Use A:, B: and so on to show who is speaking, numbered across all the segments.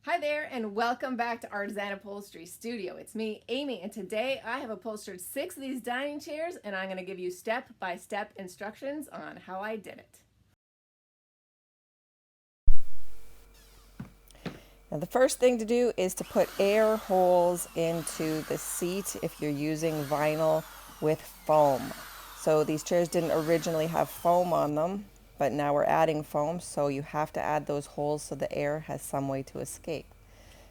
A: Hi there, and welcome back to Artisan Upholstery Studio. It's me, Amy, and today I have upholstered 6 of these dining chairs, and I'm going to give you step-by-step instructions on how I did it.
B: Now the first thing to do is to put air holes into the seat if you're using vinyl with foam. So these chairs didn't originally have foam on them, but now we're adding foam, so you have to add those holes so the air has some way to escape.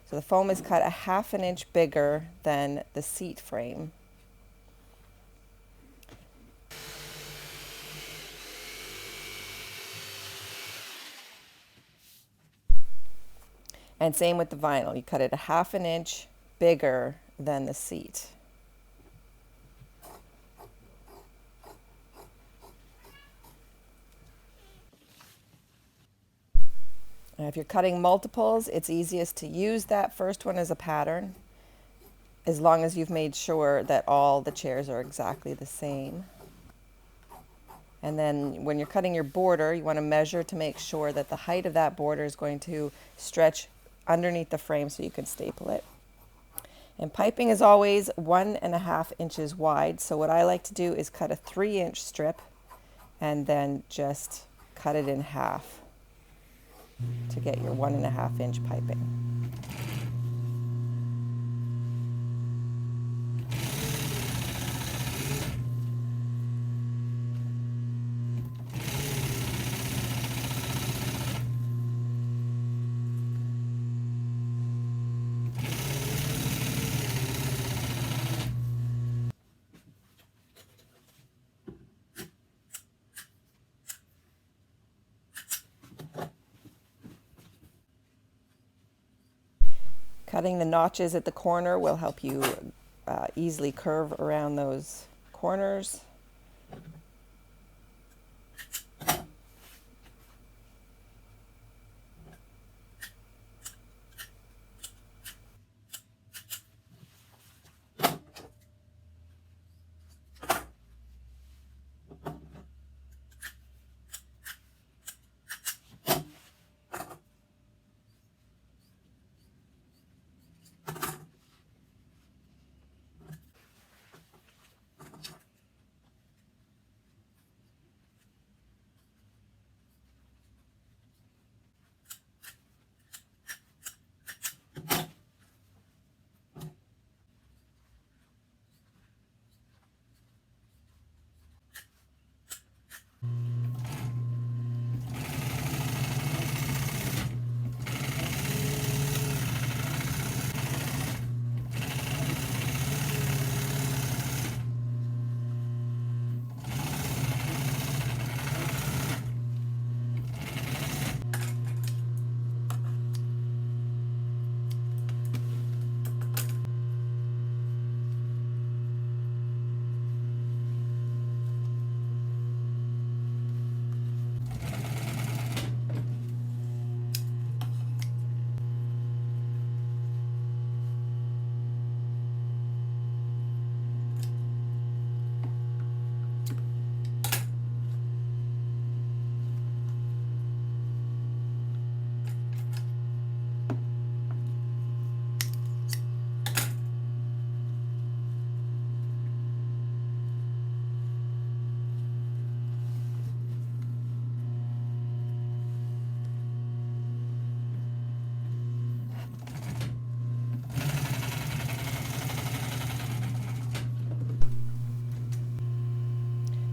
B: So the foam is cut a ½ inch bigger than the seat frame. And same with the vinyl, you cut it a ½ inch bigger than the seat. And if you're cutting multiples, it's easiest to use that first one as a pattern, as long as you've made sure that all the chairs are exactly the same. And then when you're cutting your border, you want to measure to make sure that the height of that border is going to stretch underneath the frame so you can staple it. And piping is always 1½ inches wide. So what I like to do is cut a 3-inch strip and then just cut it in half to get your 1½ inch piping. Cutting the notches at the corner will help you easily curve around those corners.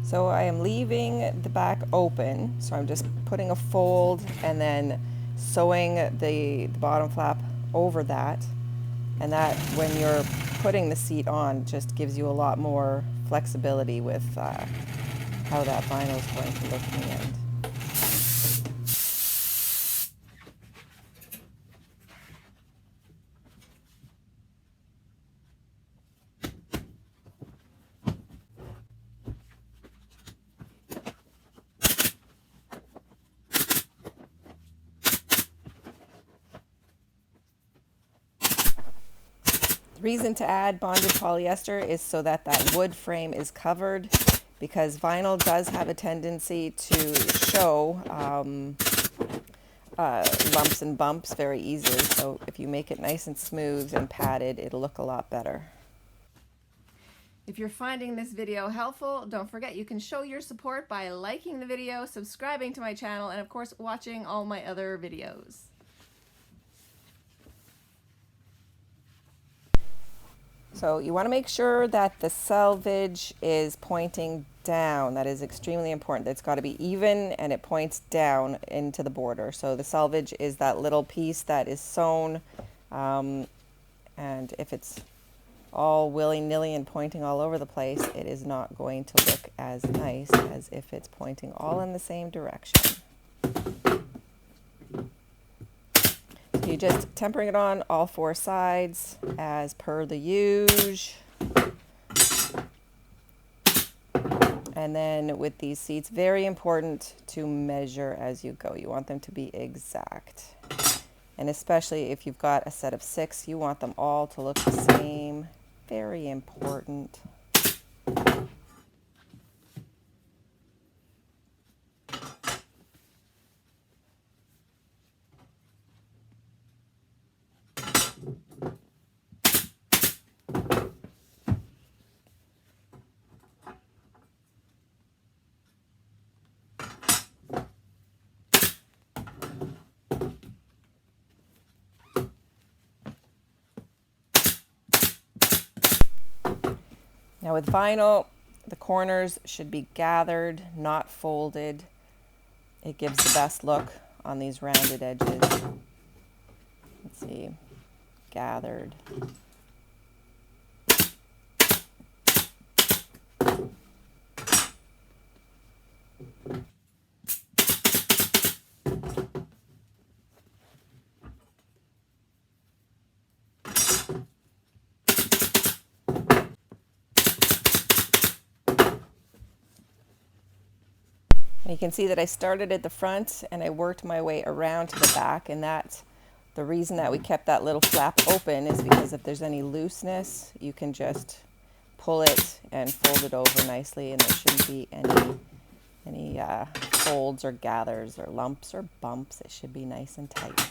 B: So I am leaving the back open, so I'm just putting a fold and then sewing the bottom flap over that. And that, when you're putting the seat on, just gives you a lot more flexibility with how that vinyl is going to look in the end. The reason to add bonded polyester is so that that wood frame is covered, because vinyl does have a tendency to show lumps and bumps very easily. So if you make it nice and smooth and padded, it'll look a lot better.
A: If you're finding this video helpful, don't forget you can show your support by liking the video, subscribing to my channel, and of course watching all my other videos.
B: So you want to make sure that the selvage is pointing down. That is extremely important. It's got to be even and it points down into the border. So the selvage is that little piece that is sewn, and if it's all willy-nilly and pointing all over the place, it is not going to look as nice as if it's pointing all in the same direction. You just tempering it on all four sides as per the usual. And then with these seats, very important to measure as you go. You want them to be exact. And especially if you've got a set of 6, you want them all to look the same. Very important. Now with vinyl, the corners should be gathered, not folded. It gives the best look on these rounded edges. Let's see, gathered. And you can see that I started at the front and I worked my way around to the back, and that's the reason that we kept that little flap open, is because if there's any looseness, you can just pull it and fold it over nicely, and there shouldn't be any folds or gathers or lumps or bumps. It should be nice and tight.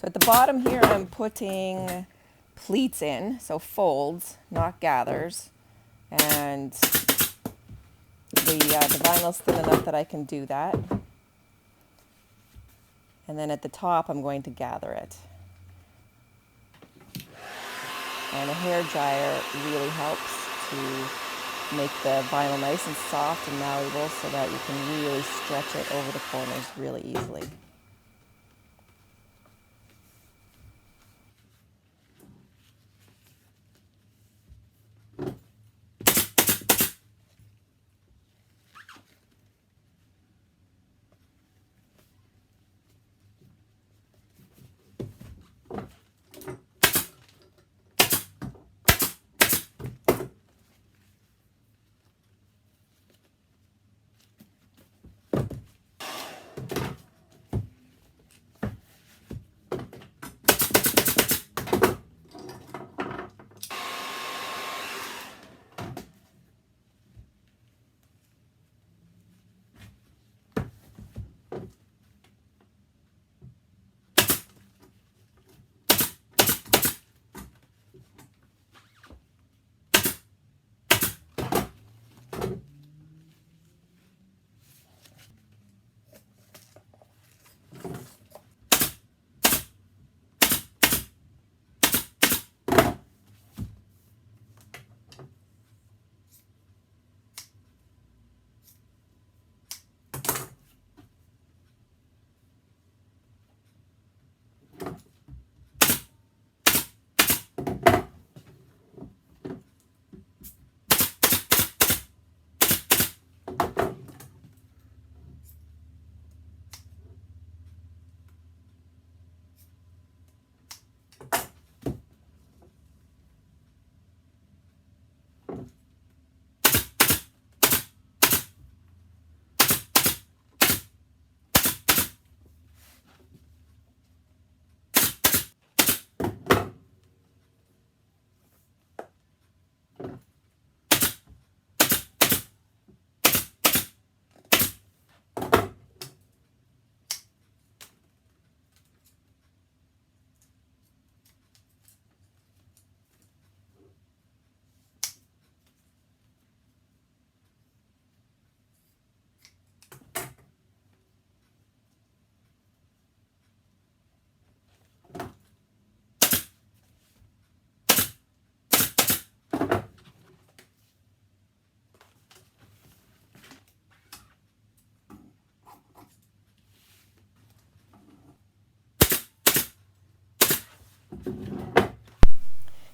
B: So at the bottom here, I'm putting pleats in, so folds, not gathers. And the vinyl's thin enough that I can do that. And then at the top, I'm going to gather it. And a hair dryer really helps to make the vinyl nice and soft and malleable so that you can really stretch it over the corners really easily.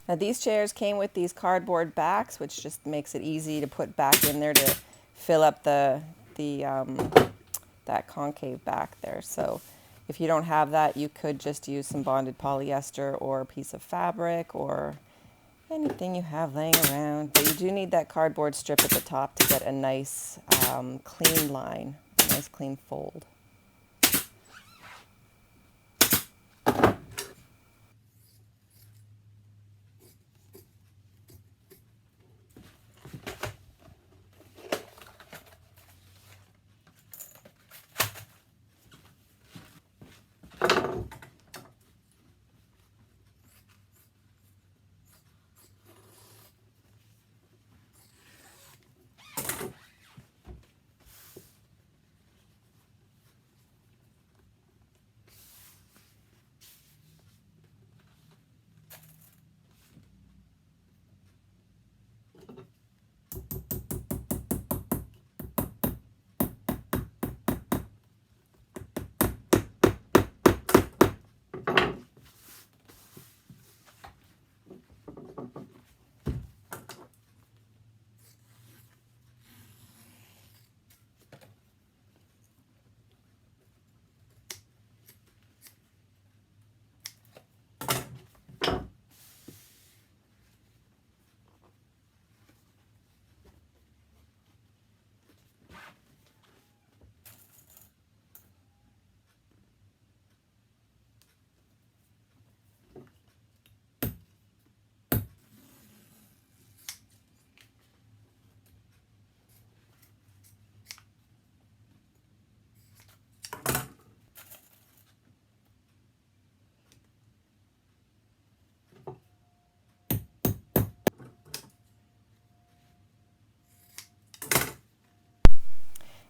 B: Now these chairs came with these cardboard backs, which just makes it easy to put back in there to fill up that concave back there. So if you don't have that, you could just use some bonded polyester or a piece of fabric or anything you have laying around. But you do need that cardboard strip at the top to get a nice clean line, a nice clean fold.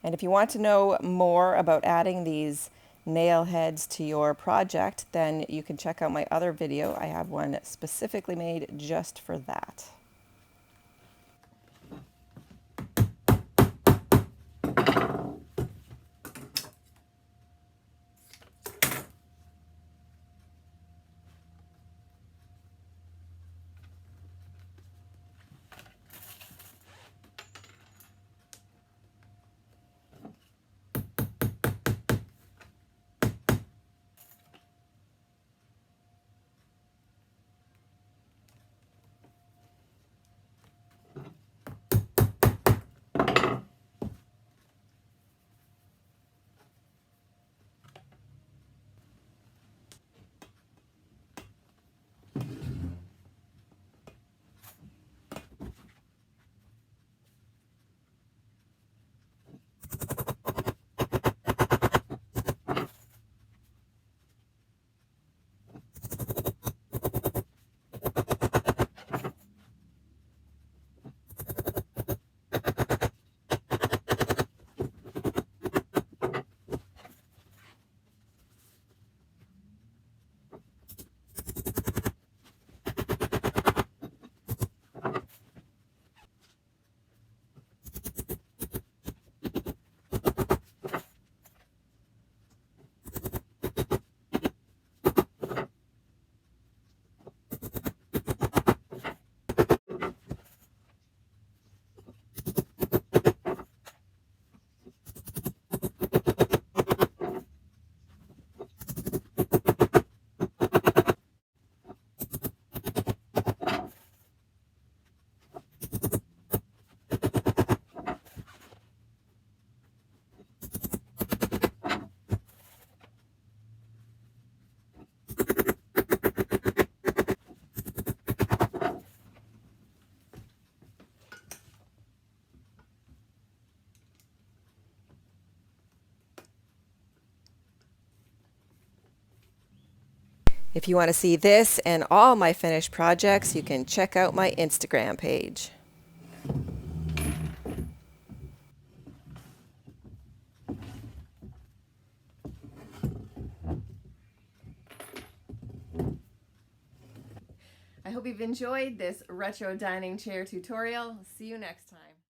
B: And if you want to know more about adding these nail heads to your project, then you can check out my other video. I have one specifically made just for that. If you want to see this and all my finished projects, you can check out my Instagram page.
A: I hope you've enjoyed this retro dining chair tutorial. See you next time.